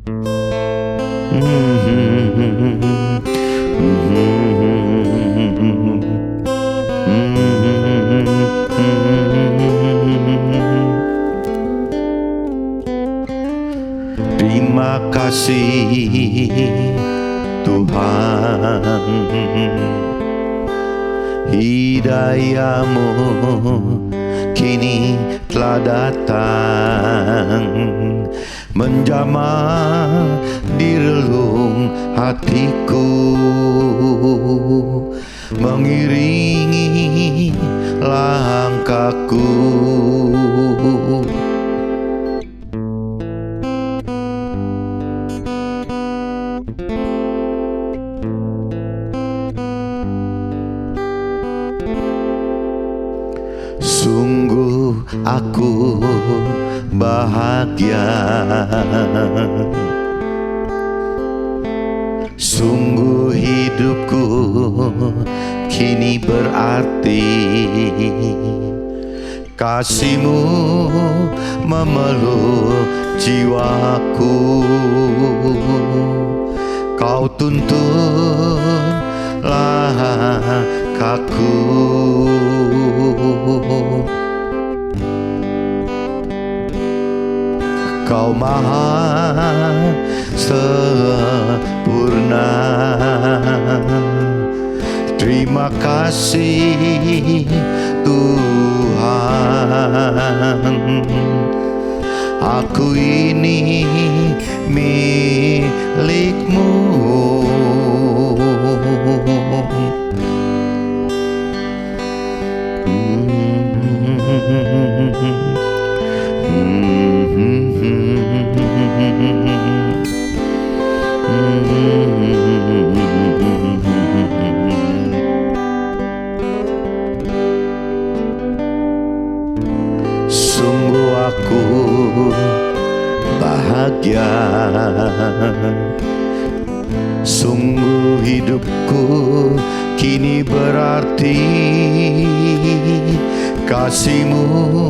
Terima kasih Tuhan, hidayah-Mu kini telah datang, menjamah di relung hatiku, mengiringi langkahku. Sungguh aku bahagia, sungguh hidupku kini berarti. Kasih-Mu memeluk jiwaku, Kau tuntun langkahku. Kau maha sempurna. Terima kasih Tuhan, aku ini milik-Mu. Sungguh aku bahagia, sungguh hidupku kini berarti. Kasih-Mu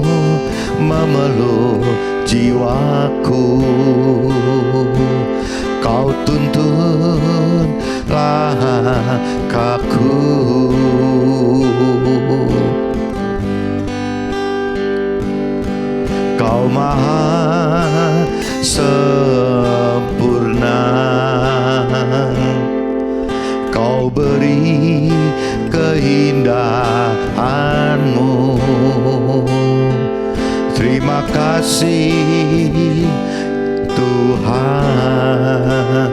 memeluk jiwaku, Kau tuntun langkahku. Kau maha sempurna, Kau beri keindahan-Mu. Terima kasih Tuhan,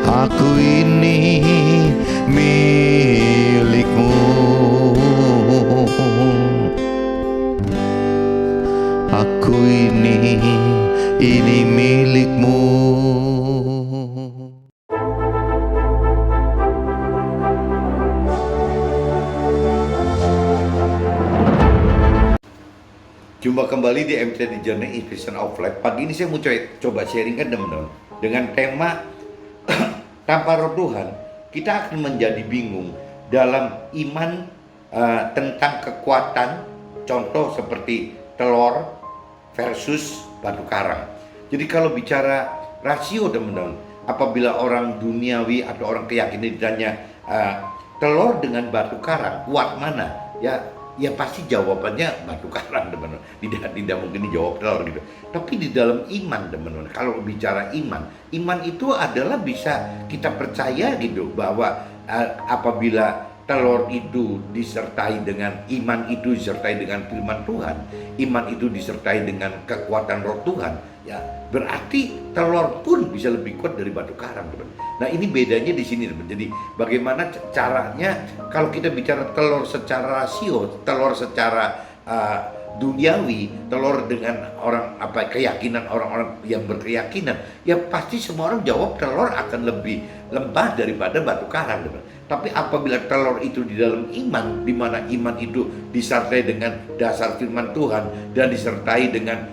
aku ini milik-Mu. Aku ini milik-Mu. Jumpa kembali di MTD Journey Inspiration of Life. Pagi ini saya mau coba sharingkan teman-teman dengan tema tanpa roh Tuhan kita akan menjadi bingung dalam iman tentang kekuatan. Contoh seperti telur versus batu karang. Jadi kalau bicara rasio teman-teman, apabila orang duniawi atau orang keyakinan ditanya telur dengan batu karang kuat mana, ya pasti jawabannya batu karang teman-teman. Tidak mungkin dijawab telur gitu. Tapi di dalam iman teman-teman, kalau bicara iman itu adalah bisa kita percaya gitu bahwa apabila telur itu disertai dengan iman, itu disertai dengan firman Tuhan, iman itu disertai dengan kekuatan roh Tuhan, ya berarti telur pun bisa lebih kuat dari batu karang, teman. Nah ini bedanya di sini, teman. Jadi bagaimana caranya kalau kita bicara telur secara rasio, telur secara duniawi, telur dengan orang keyakinan orang-orang yang berkeyakinan, ya pasti semua orang jawab telur akan lebih lembah daripada batu karang, teman. Tapi apabila telur itu di dalam iman, di mana iman itu disertai dengan dasar firman Tuhan dan disertai dengan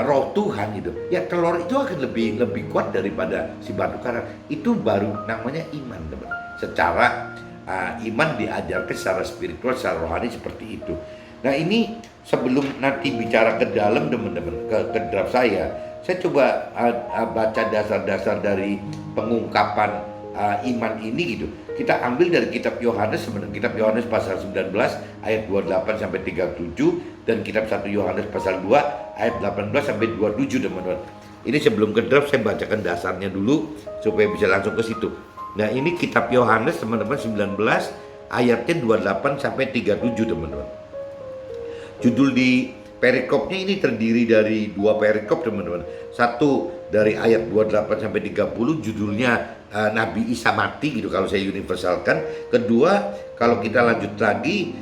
roh Tuhan itu, ya telur itu akan lebih kuat daripada si batu karang. Itu baru namanya iman, teman. Secara iman diajarkan secara spiritual, secara rohani seperti itu. Nah ini sebelum nanti bicara ke dalam teman-teman, ke draft saya coba baca dasar-dasar dari pengungkapan iman ini gitu. Kita ambil dari kitab Yohanes sebenarnya, kitab Yohanes pasal 19 ayat 28 sampai 37 dan kitab 1 Yohanes pasal 2 ayat 18 sampai 27 teman-teman. Ini sebelum ke draft saya bacakan dasarnya dulu supaya bisa langsung ke situ. Nah, ini kitab Yohanes teman-teman 19 ayatnya 28 sampai 37 teman-teman. Judul di perikopnya ini terdiri dari dua perikop teman-teman. Satu dari ayat 28 sampai 30 judulnya Nabi Isa mati gitu kalau saya universalkan. Kedua kalau kita lanjut lagi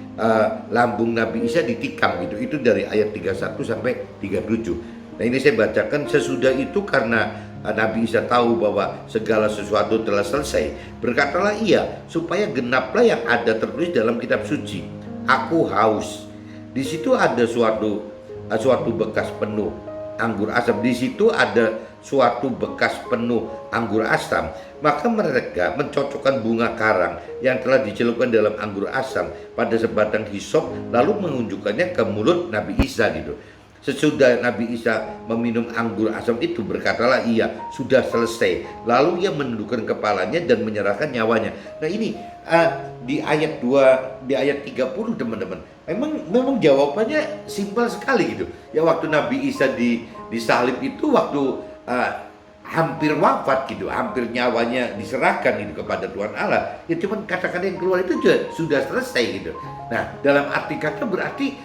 lambung Nabi Isa ditikam gitu. Itu dari ayat 31 sampai 37. Nah ini saya bacakan. Sesudah itu karena Nabi Isa tahu bahwa segala sesuatu telah selesai, berkatalah ia supaya genaplah yang ada tertulis dalam kitab suci. Aku haus. Di situ ada suatu bekas penuh anggur asam. Di situ ada suatu bekas penuh anggur asam. Maka mereka mencocokkan bunga karang yang telah dicelupkan dalam anggur asam pada sebatang hisop, lalu menunjukkannya ke mulut Nabi Isa gitu. Sesudah Nabi Isa meminum anggur asam itu, berkatalah ia, sudah selesai. Lalu ia menundukkan kepalanya dan menyerahkan nyawanya. Nah ini di ayat 2, di ayat 30 teman-teman. Memang jawabannya simpel sekali gitu. Ya waktu Nabi Isa disalib itu waktu hampir wafat gitu, hampir nyawanya diserahkan gitu kepada Tuhan Allah. Ya cuman kata-kata yang keluar itu sudah selesai gitu. Nah dalam arti kata berarti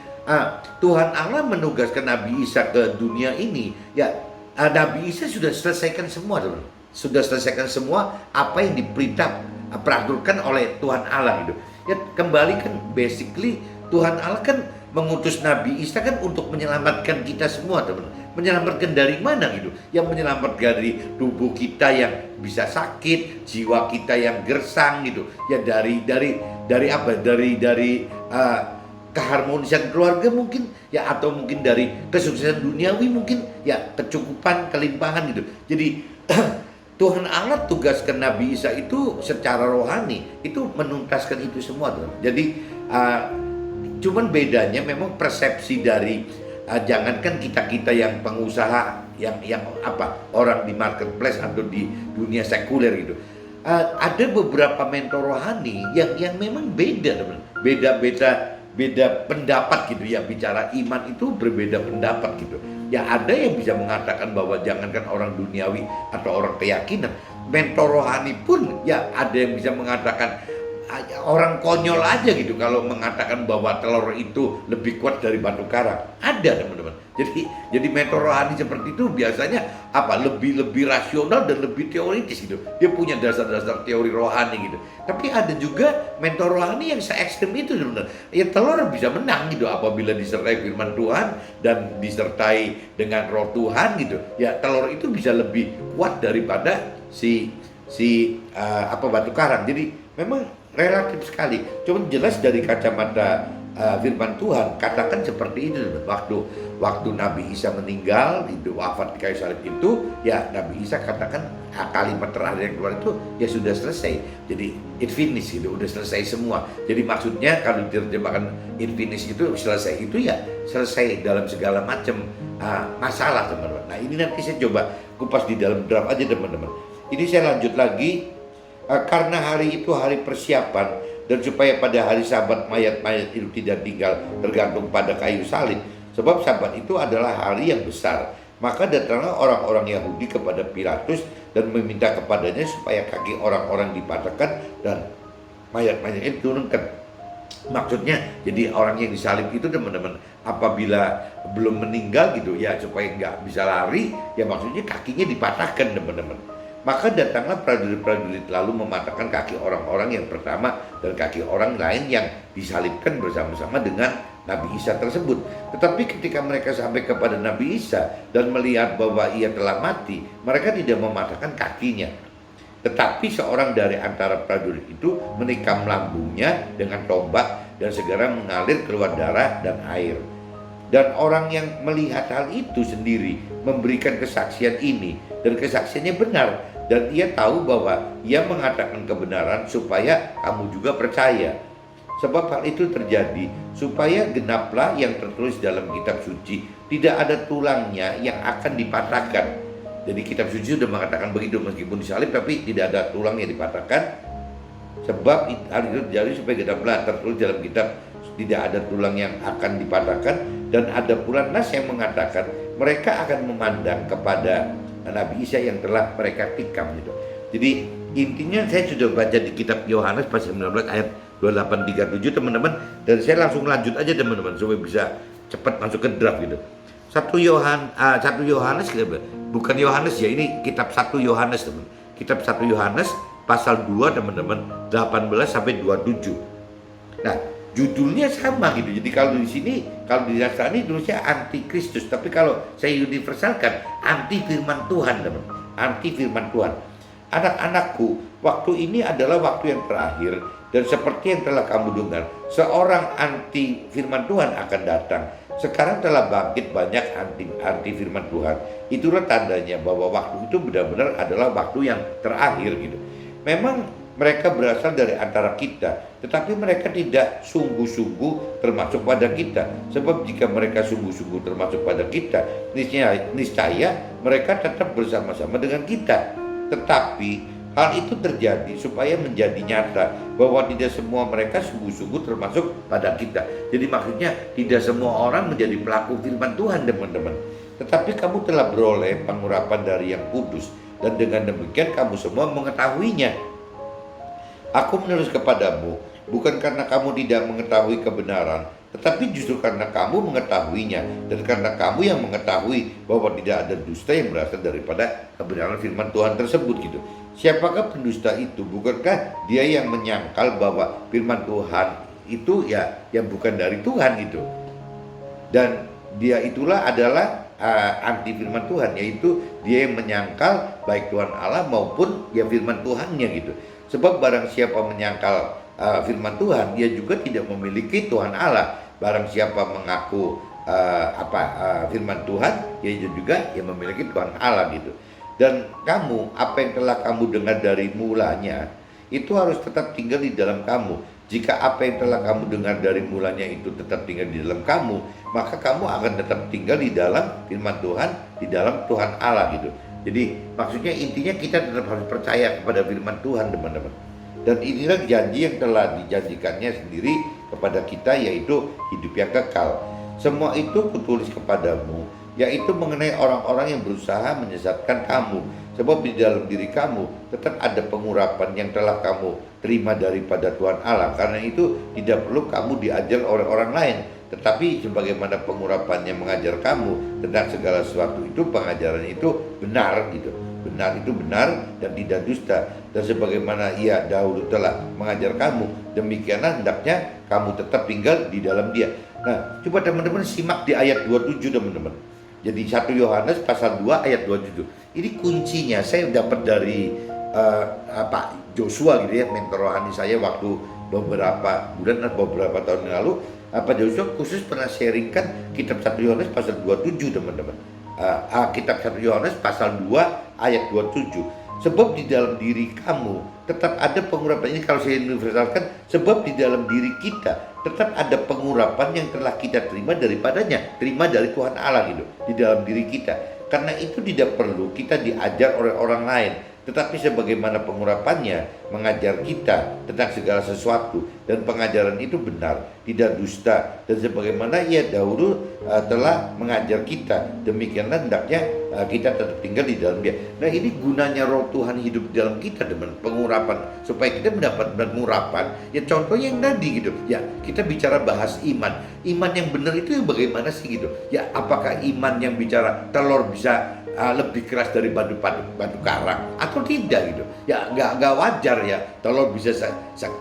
Tuhan Allah menugaskan Nabi Isa ke dunia ini, ya Nabi Isa sudah selesaikan semua, teman. Sudah selesaikan semua apa yang diperintah peraturkan oleh Tuhan Allah gitu. Ya kembali kan basically Tuhan Allah kan mengutus Nabi Isa kan untuk menyelamatkan kita semua, teman. Menyelamatkan dari mana gitu? Yang menyelamatkan dari tubuh kita yang bisa sakit, jiwa kita yang gersang gitu. Ya dari apa? Dari keharmonisan keluarga mungkin ya, atau mungkin dari kesuksesan duniawi mungkin ya, kecukupan, kelimpahan gitu. Jadi Tuhan Allah tugaskan Nabi Isa itu secara rohani itu menuntaskan itu semua tuh. Jadi cuman bedanya memang persepsi dari jangankan kita yang pengusaha yang orang di marketplace atau di dunia sekuler gitu. Ada beberapa mentor rohani yang memang beda teman. Beda pendapat gitu ya, bicara iman itu berbeda pendapat gitu. Ya ada yang bisa mengatakan bahwa jangankan orang duniawi atau orang keyakinan, mentor rohani pun ya ada yang bisa mengatakan orang konyol aja gitu kalau mengatakan bahwa telur itu lebih kuat dari batu karang. Ada teman-teman. Jadi mentor rohani seperti itu biasanya lebih rasional dan lebih teoritis gitu. Dia punya dasar-dasar teori rohani gitu. Tapi ada juga mentor rohani yang se-ekstrem itu teman-teman. Ya telur bisa menang gitu apabila disertai firman Tuhan dan disertai dengan roh Tuhan gitu. Ya telur itu bisa lebih kuat daripada batu karang. Jadi memang relatif sekali. Cuma jelas dari kacamata firman Tuhan katakan seperti itu. Waktu Nabi Isa meninggal, itu wafat di kayu salib itu, ya Nabi Isa katakan kalimat terakhir yang keluar itu ya sudah selesai. Jadi it finish gitu, udah selesai semua. Jadi maksudnya kalau diterjemahkan it finish itu selesai itu ya selesai dalam segala macam masalah teman-teman. Nah ini nanti saya coba kupas di dalam draft aja teman-teman. Ini saya lanjut lagi. Karena hari itu hari persiapan dan supaya pada hari Sabat mayat-mayat itu tidak tinggal tergantung pada kayu salib, sebab Sabat itu adalah hari yang besar. Maka datanglah orang-orang Yahudi kepada Pilatus dan meminta kepadanya supaya kaki orang-orang dipatahkan dan mayat-mayat itu diturunkan. Maksudnya jadi orang yang disalib itu teman-teman apabila belum meninggal gitu ya, supaya nggak bisa lari ya, maksudnya kakinya dipatahkan teman-teman. Maka datanglah prajurit-prajurit lalu mematahkan kaki orang-orang yang pertama dan kaki orang lain yang disalibkan bersama-sama dengan Nabi Isa tersebut. Tetapi ketika mereka sampai kepada Nabi Isa dan melihat bahwa ia telah mati, mereka tidak mematahkan kakinya. Tetapi seorang dari antara prajurit itu menikam lambungnya dengan tombak dan segera mengalir keluar darah dan air. Dan orang yang melihat hal itu sendiri memberikan kesaksian ini, dan kesaksiannya benar. Dan ia tahu bahwa ia mengatakan kebenaran supaya kamu juga percaya. Sebab hal itu terjadi supaya genaplah yang tertulis dalam kitab suci, tidak ada tulangnya yang akan dipatahkan. Jadi kitab suci sudah mengatakan begitu, meskipun disalib tapi tidak ada tulang yang dipatahkan. Sebab hal itu terjadi supaya genaplah tertulis dalam kitab, tidak ada tulang yang akan dipatahkan. Dan ada pula nas yang mengatakan mereka akan memandang kepada Nabi Isa yang telah mereka tikam gitu. Jadi intinya saya sudah baca di kitab Yohanes pasal 19 ayat 28-37 teman-teman, dan saya langsung lanjut aja teman-teman supaya bisa cepat masuk ke draft gitu. 1 Yohanes bukan Yohanes ya, ini kitab 1 Yohanes teman. Kitab 1 Yohanes pasal 2 teman-teman, 18 sampai 27. Nah, judulnya sama gitu. Jadi kalau di sini, kalau di Nasrani tulisnya anti Kristus, tapi kalau saya universalkan anti firman Tuhan teman. Anti firman Tuhan. Anak-anakku, waktu ini adalah waktu yang terakhir, dan seperti yang telah kamu dengar, seorang anti firman Tuhan akan datang. Sekarang telah bangkit banyak anti firman Tuhan. Itulah tandanya bahwa waktu itu benar-benar adalah waktu yang terakhir gitu. Memang mereka berasal dari antara kita, tetapi mereka tidak sungguh-sungguh termasuk pada kita. Sebab jika mereka sungguh-sungguh termasuk pada kita, niscaya mereka tetap bersama-sama dengan kita. Tetapi hal itu terjadi supaya menjadi nyata bahwa tidak semua mereka sungguh-sungguh termasuk pada kita. Jadi maksudnya tidak semua orang menjadi pelaku firman Tuhan teman-teman. Tetapi kamu telah beroleh pengurapan dari yang kudus, dan dengan demikian kamu semua mengetahuinya. Aku menulis kepadamu bukan karena kamu tidak mengetahui kebenaran, tetapi justru karena kamu mengetahuinya, dan karena kamu yang mengetahui bahwa tidak ada dusta yang berasal daripada kebenaran firman Tuhan tersebut gitu. Siapakah pendusta itu? Bukankah dia yang menyangkal bahwa firman Tuhan itu ya yang bukan dari Tuhan gitu. Dan dia itulah adalah anti firman Tuhan, yaitu dia yang menyangkal baik Tuhan Allah maupun ya firman Tuhannya gitu. Sebab barang siapa menyangkal firman Tuhan, dia juga tidak memiliki Tuhan Allah. Barang siapa mengaku firman Tuhan, dia juga yang memiliki Tuhan Allah gitu. Dan kamu, apa yang telah kamu dengar dari mulanya, itu harus tetap tinggal di dalam kamu. Jika apa yang telah kamu dengar dari mulanya itu tetap tinggal di dalam kamu, maka kamu akan tetap tinggal di dalam firman Tuhan, di dalam Tuhan Allah gitu. Jadi maksudnya intinya kita tetap harus percaya kepada firman Tuhan teman-teman. Dan inilah janji yang telah dijanjikannya sendiri kepada kita, yaitu hidup yang kekal. Semua itu kutulis kepadamu, yaitu mengenai orang-orang yang berusaha menyesatkan kamu. Sebab di dalam diri kamu tetap ada pengurapan yang telah kamu terima daripada Tuhan Allah. Karena itu tidak perlu kamu diajar oleh orang lain, tetapi sebagaimana pengurapan yang mengajar kamu tentang segala sesuatu itu, pengajaran itu benar gitu. Benar itu benar dan tidak dusta. Dan sebagaimana ia dahulu telah mengajar kamu, demikianlah hendaknya kamu tetap tinggal di dalam dia. Nah, coba teman-teman simak di ayat 27 teman-teman. Jadi 1 Yohanes pasal 2 ayat 27. Ini kuncinya saya dapat dari Pak Joshua gitu ya, mentor rohani saya waktu beberapa bulan atau beberapa tahun yang lalu. Pak Joshua khusus pernah sharingkan kitab 1 Yohanes pasal 27 teman-teman. Kitab 1 Yohanes pasal 2 ayat 27. Sebab di dalam diri kamu tetap ada pengurapan. Ini kalau saya universalkan, sebab di dalam diri kita tetap ada pengurapan yang telah kita terima daripadanya, terima dari Tuhan Allah gitu, di dalam diri kita. Karena itu tidak perlu kita diajar oleh orang lain, tetapi sebagaimana pengurapannya mengajar kita tentang segala sesuatu, dan pengajaran itu benar, tidak dusta, dan sebagaimana ia dahulu telah mengajar kita, demikianlah hendaknya kita tetap tinggal di dalam dia. Nah, ini gunanya roh Tuhan hidup di dalam kita teman, pengurapan, supaya kita mendapat pengurapan. Ya contohnya yang tadi gitu, ya kita bicara bahas iman yang benar itu yang bagaimana sih gitu. Ya apakah iman yang bicara telur bisa lebih keras dari batu karang atau tidak gitu. Ya nggak wajar ya telur bisa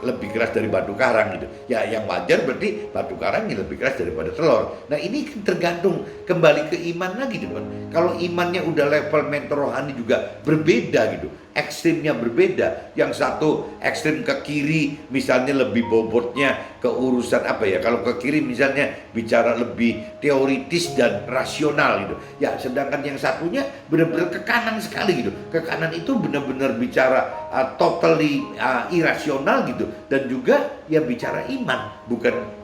lebih keras dari batu karang gitu. Ya yang wajar berarti batu karang yang lebih keras daripada telur. Nah ini kan tergantung kembali ke iman lagi teman. Kalau imannya udah level mentor rohani juga berbeda gitu. ekstrimnya berbeda. Yang satu ekstrim ke kiri, misalnya lebih bobotnya ke urusan apa ya? Kalau ke kiri misalnya bicara lebih teoritis dan rasional gitu. Ya, sedangkan yang satunya benar-benar ke kanan sekali gitu. Ke kanan itu benar-benar bicara totally irasional gitu. Dan juga ya bicara iman, bukan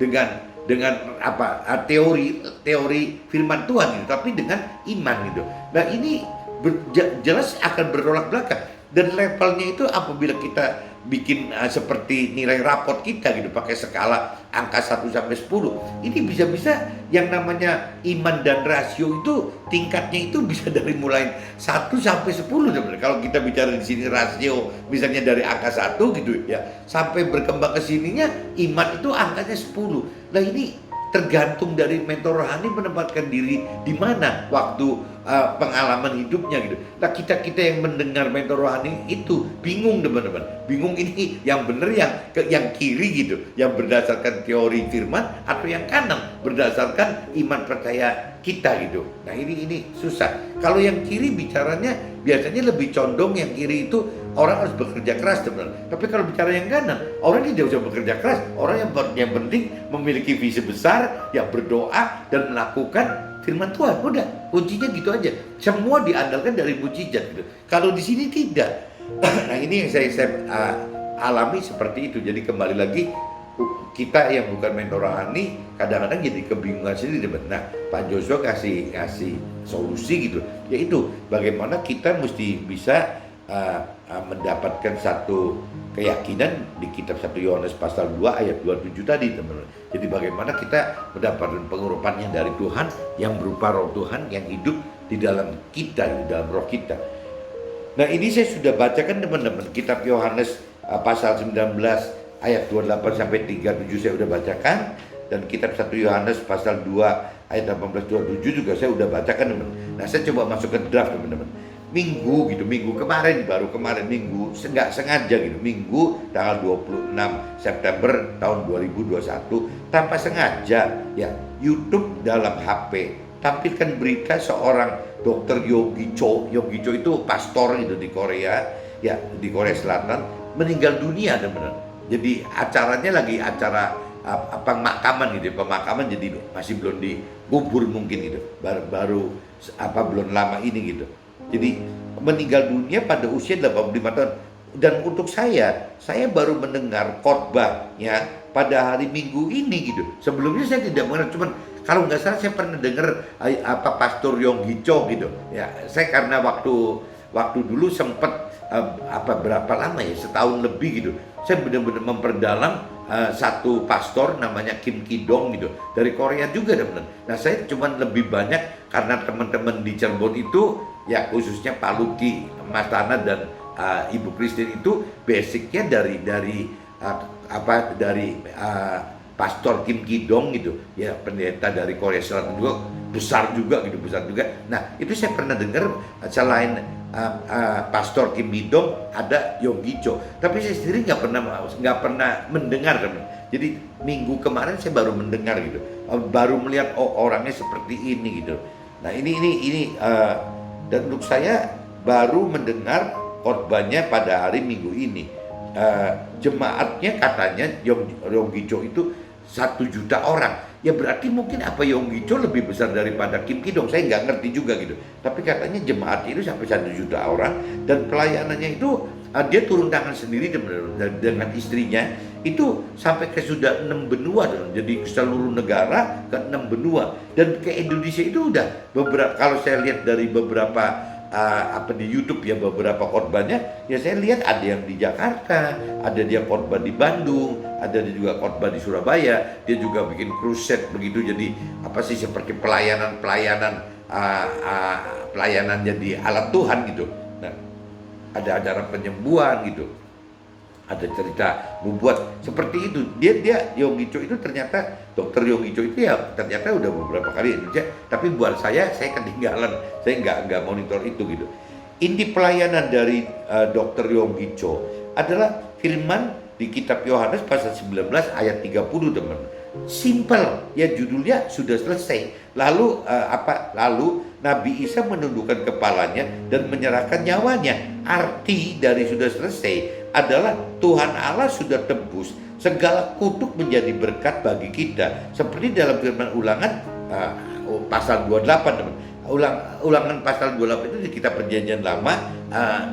dengan apa teori firman Tuhan gitu, tapi dengan iman gitu. Nah ini jelas akan bertolak belakang, dan levelnya itu apabila kita bikin seperti nilai raport kita gitu pakai skala angka 1 sampai 10, ini bisa-bisa yang namanya iman dan rasio itu tingkatnya itu bisa dari mulai 1 sampai 10 sebenarnya. Kalau kita bicara di sini rasio misalnya dari angka 1 gitu ya, sampai berkembang ke sininya iman itu angkanya 10. Nah ini tergantung dari mentor rohani menempatkan diri di mana waktu pengalaman hidupnya gitu. Nah kita yang mendengar mentor rohani itu bingung teman-teman. Bingung ini yang benar yang kiri gitu, yang berdasarkan teori firman, atau yang kanan berdasarkan iman percaya kita gitu. Nah ini susah. Kalau yang kiri bicaranya biasanya lebih condong yang kiri itu orang harus bekerja keras teman-teman. Tapi kalau bicara yang kanan, orang tidak usah bekerja keras. Orang yang penting memiliki visi besar, yang berdoa dan melakukan firman Tuhan. Udah, kuncinya gitu aja. Semua diandalkan dari mujizat gitu. Kalau di sini tidak. Nah ini yang saya alami seperti itu. Jadi kembali lagi, kita yang bukan mentor rohani kadang-kadang jadi kebingungan sendiri. Nah Pak Joshua kasih solusi gitu, yaitu bagaimana kita mesti bisa mendapatkan satu keyakinan di kitab 1 Yohanes pasal 2 ayat 27 tadi teman-teman. Jadi bagaimana kita mendapatkan pengurapannya dari Tuhan yang berupa roh Tuhan yang hidup di dalam kita, di dalam roh kita. Nah ini saya sudah bacakan teman-teman, kitab Yohanes pasal 19 ayat 28 sampai 37 saya sudah bacakan, dan kitab 1 Yohanes pasal 2 ayat 18-27 juga saya sudah bacakan teman-teman. Nah saya coba masuk ke draft teman-teman. Minggu kemarin minggu nggak sengaja gitu, minggu tanggal 26 September tahun 2021 tanpa sengaja ya, YouTube dalam HP tampilkan berita seorang Dr. Yogi Cho itu pastor gitu di Korea ya, di Korea Selatan, meninggal dunia teman-teman. Jadi acaranya lagi acara pemakaman gitu, pemakaman, jadi masih belum dikubur mungkin gitu, baru belum lama ini gitu. Jadi meninggal dunia pada usia 85 tahun. Dan untuk saya baru mendengar khotbahnya pada hari Minggu ini gitu. Sebelumnya saya tidak mengenal, cuman kalau nggak salah saya pernah dengar Pastor Yonggi Cho gitu. Ya, saya karena waktu dulu sempat berapa lama ya, setahun lebih gitu. Saya benar-benar memperdalam satu pastor namanya Kim Ki-dong gitu, dari Korea juga teman-teman. Nah saya cuman lebih banyak karena teman-teman di Cirebon itu ya, khususnya Pak Luki, Mas Tana dan Ibu Christine itu basicnya dari Pastor Kim Ki-dong gitu ya, pendeta dari Korea Selatan juga, besar juga. Nah itu saya pernah dengar selain Pastor Kim Ki-dong ada Yonggi Cho, tapi saya sendiri nggak pernah mendengar teman. Jadi minggu kemarin saya baru mendengar gitu, baru melihat orangnya seperti ini gitu. Nah ini dan untuk saya baru mendengar khotbahnya pada hari Minggu ini. Jemaatnya katanya Yonggi Cho itu 1 juta orang. Ya berarti mungkin Yonggi Cho lebih besar daripada Kim Ki-dong, saya nggak ngerti juga gitu. Tapi katanya jemaat itu sampai 1 juta orang, dan pelayanannya itu dia turun tangan sendiri dengan istrinya itu sampai ke sudah 6 benua, jadi ke seluruh negara, ke 6 benua, dan ke Indonesia itu udah beberapa. Kalau saya lihat dari beberapa di YouTube ya, beberapa khotbahnya ya, saya lihat ada yang di Jakarta, ada dia khotbah di Bandung, ada dia juga khotbah di Surabaya, dia juga bikin crusade begitu. Jadi seperti pelayanan jadi alat Tuhan gitu. Nah, ada acara penyembuhan gitu, ada cerita nubuat seperti itu. Dia Yonggi Cho itu ternyata, Dokter Yonggi Cho itu ya ternyata udah beberapa kali Indonesia, tapi buat saya ketinggalan, saya nggak monitor itu gitu. Inti pelayanan dari Dokter Yonggi Cho adalah firman di kitab Yohanes pasal 19 ayat 30 teman. Simple, ya judulnya sudah selesai. Lalu Lalu Nabi Isa menundukkan kepalanya dan menyerahkan nyawanya. Arti dari sudah selesai adalah Tuhan Allah sudah tebus segala kutuk menjadi berkat bagi kita. Seperti dalam firman Ulangan pasal 28, teman. Ulangan pasal 28 itu di kitab Perjanjian Lama,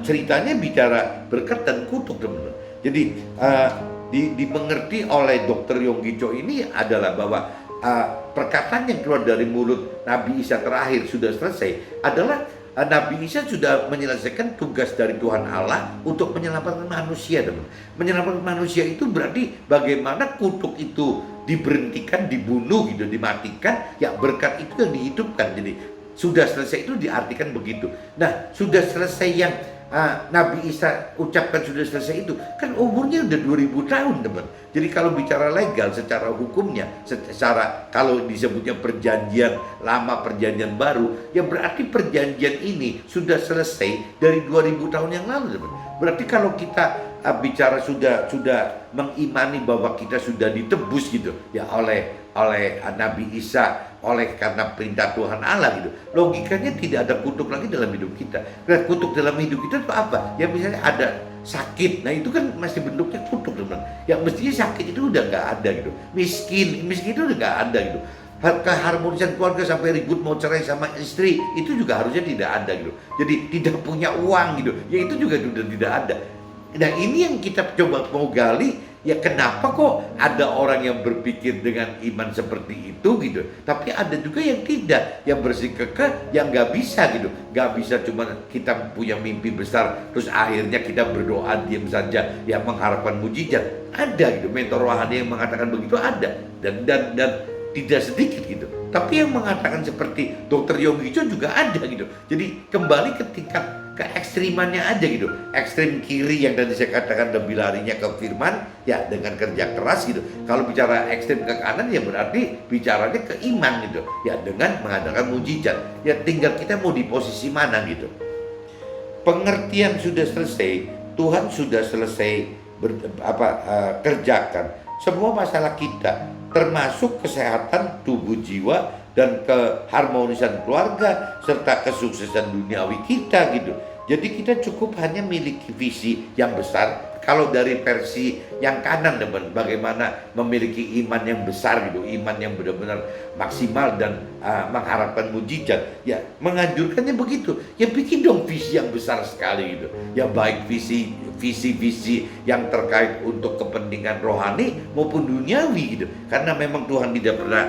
ceritanya bicara berkat dan kutuk, teman. Jadi dimengerti oleh Dr. Yonggi Cho ini adalah bahwa perkataan yang keluar dari mulut Nabi Isa terakhir sudah selesai adalah Nabi Isa sudah menyelesaikan tugas dari Tuhan Allah untuk menyelamatkan manusia, teman. Menyelamatkan manusia itu berarti bagaimana kutuk itu diberhentikan, dibunuh gitu, dimatikan, ya berkat itu yang dihidupkan. Jadi sudah selesai itu diartikan begitu. Nah, sudah selesai yang Nabi Isa ucapkan sudah selesai itu kan umurnya udah 2000 tahun, teman. Jadi kalau bicara legal secara hukumnya, secara kalau disebutnya perjanjian lama, perjanjian baru, ya berarti perjanjian ini sudah selesai dari 2000 tahun yang lalu, teman. Berarti kalau kita bicara sudah mengimani bahwa kita sudah ditebus gitu ya oleh Nabi Isa, oleh karena perintah Tuhan Allah gitu. Logikanya tidak ada kutuk lagi dalam hidup kita. Nah, kutuk dalam hidup kita itu apa? Ya misalnya ada sakit, nah itu kan masih bentuknya kutuk, teman. Ya mestinya sakit itu udah nggak ada gitu. Miskin itu udah nggak ada gitu. Keharmonisan keluarga sampai ribut mau cerai sama istri itu juga harusnya tidak ada gitu. Jadi tidak punya uang gitu, ya itu juga sudah tidak ada. Nah ini yang kita coba mau gali, ya kenapa kok ada orang yang berpikir dengan iman seperti itu gitu, tapi ada juga yang tidak, yang bersikukuh, yang nggak bisa gitu, nggak bisa cuma kita punya mimpi besar terus akhirnya kita berdoa diam saja, ya mengharapkan mujizat. Ada gitu mentor rohani yang mengatakan begitu, ada dan tidak sedikit gitu. Tapi yang mengatakan seperti Dr. Yonggi Cho juga ada gitu. Jadi kembali ke tingkat keekstrimannya aja gitu. Ekstrim kiri yang tadi saya katakan lebih larinya ke firman, ya dengan kerja keras gitu. Kalau bicara ekstrim ke kanan ya berarti bicaranya ke iman gitu. Ya dengan mengadakan mujizat. Ya tinggal kita mau di posisi mana gitu. Pengertian sudah selesai, Tuhan sudah selesai kerjakan semua masalah kita, termasuk kesehatan tubuh jiwa dan keharmonisan keluarga serta kesuksesan duniawi kita gitu. Jadi kita cukup hanya miliki visi yang besar. Kalau dari versi yang kanan, teman, bagaimana memiliki iman yang besar gitu, iman yang benar-benar maksimal dan mengharapkan mujizat, ya menganjurkannya begitu. Ya bikin dong visi yang besar sekali gitu. Ya baik visi yang terkait untuk kepentingan rohani maupun duniawi gitu. Karena memang Tuhan tidak pernah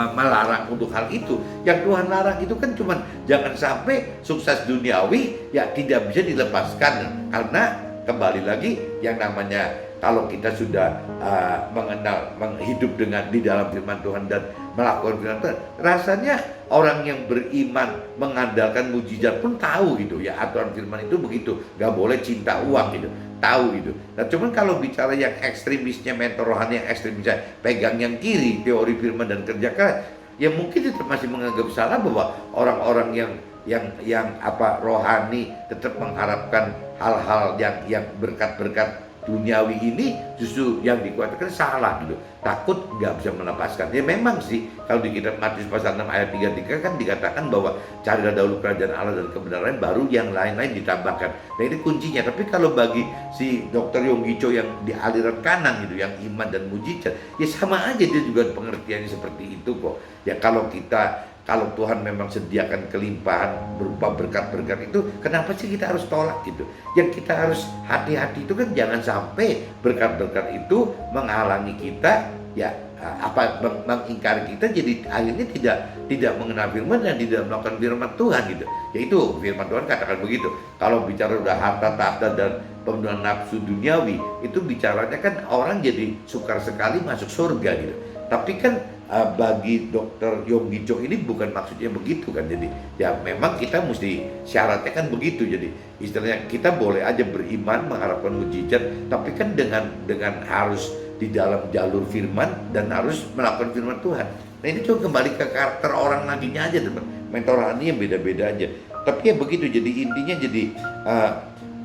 melarang untuk hal itu. Yang Tuhan larang itu kan cuman jangan sampai sukses duniawi ya tidak bisa dilepaskan, karena kembali lagi yang namanya kalau kita sudah hidup dengan di dalam firman Tuhan dan melakukan firman Tuhan, rasanya orang yang beriman mengandalkan mujizat pun tahu gitu ya, aturan firman itu begitu, nggak boleh cinta uang gitu, tahu gitu. Nah cuman kalau bicara yang ekstremisnya mentor rohani yang ekstremisnya pegang yang kiri, teori firman dan kerja keras, ya mungkin tetap masih menganggap salah bahwa orang-orang yang rohani tetap mengharapkan hal-hal yang berkat-berkat duniawi ini justru yang dikuatkan salah gitu, takut nggak bisa melepaskan. Ya memang sih kalau di kitab Matius pasal 6 ayat 33 kan dikatakan bahwa carilah dahulu kerajaan Allah dan kebenaran, baru yang lain-lain ditambahkan. Nah ini kuncinya. Tapi kalau bagi si Dr. Yonggi Cho yang di aliran kanan gitu, yang iman dan mujizat, ya sama aja dia juga pengertiannya seperti itu kok. Ya kalau Tuhan memang sediakan kelimpahan berupa berkat-berkat itu, kenapa sih kita harus tolak gitu? Yang kita harus hati-hati itu kan jangan sampai berkat-berkat itu menghalangi kita, ya mengingkari kita, jadi akhirnya tidak mengenal firman dan tidak melakukan firman Tuhan gitu. Yaitu firman Tuhan katakan begitu. Kalau bicara udah harta tahta dan pemenuhan nafsu duniawi, itu bicaranya kan orang jadi sukar sekali masuk surga gitu. Tapi kan bagi Dr. Yonggi Cho ini bukan maksudnya begitu kan. Jadi ya memang kita mesti syaratnya kan begitu. Jadi istilahnya kita boleh aja beriman mengharapkan mujizat, tapi kan dengan harus di dalam jalur firman dan harus melakukan firman Tuhan. Nah ini coba kembali ke karakter orang nantinya aja, teman. Mentor rohani yang beda-beda aja. Tapi ya begitu. Jadi intinya jadi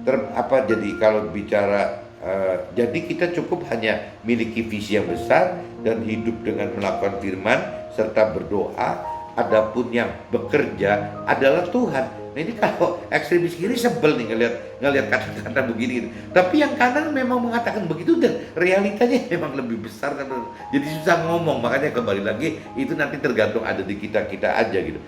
jadi kalau bicara Jadi kita cukup hanya miliki visi yang besar dan hidup dengan melakukan firman serta berdoa. Adapun yang bekerja adalah Tuhan. Nah ini kalau ekstremis kiri sebel nih ngelihat kata-kata begini gitu. Tapi yang kanan memang mengatakan begitu dan realitanya memang lebih besar kan. Jadi susah ngomong, makanya kembali lagi itu nanti tergantung ada di kita aja gitu.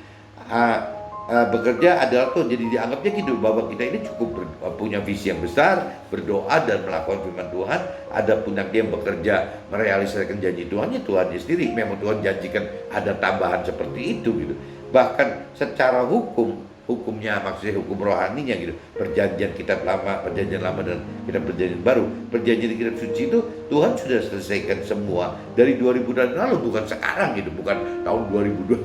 Bekerja adalah Tuhan, jadi dianggapnya gitu bahwa kita ini cukup punya visi yang besar, berdoa dan melakukan firman Tuhan. Adapun yang dia bekerja merealisasikan janji Tuhan, ya Tuhannya sendiri. Memang Tuhan janjikan ada tambahan seperti itu gitu. Bahkan secara hukumnya maksudnya hukum rohaninya gitu, perjanjian kitab lama, perjanjian lama dan kitab perjanjian baru, perjanjian kitab suci itu Tuhan sudah selesaikan semua dari 2000 tahun lalu, bukan sekarang gitu, bukan tahun 2021,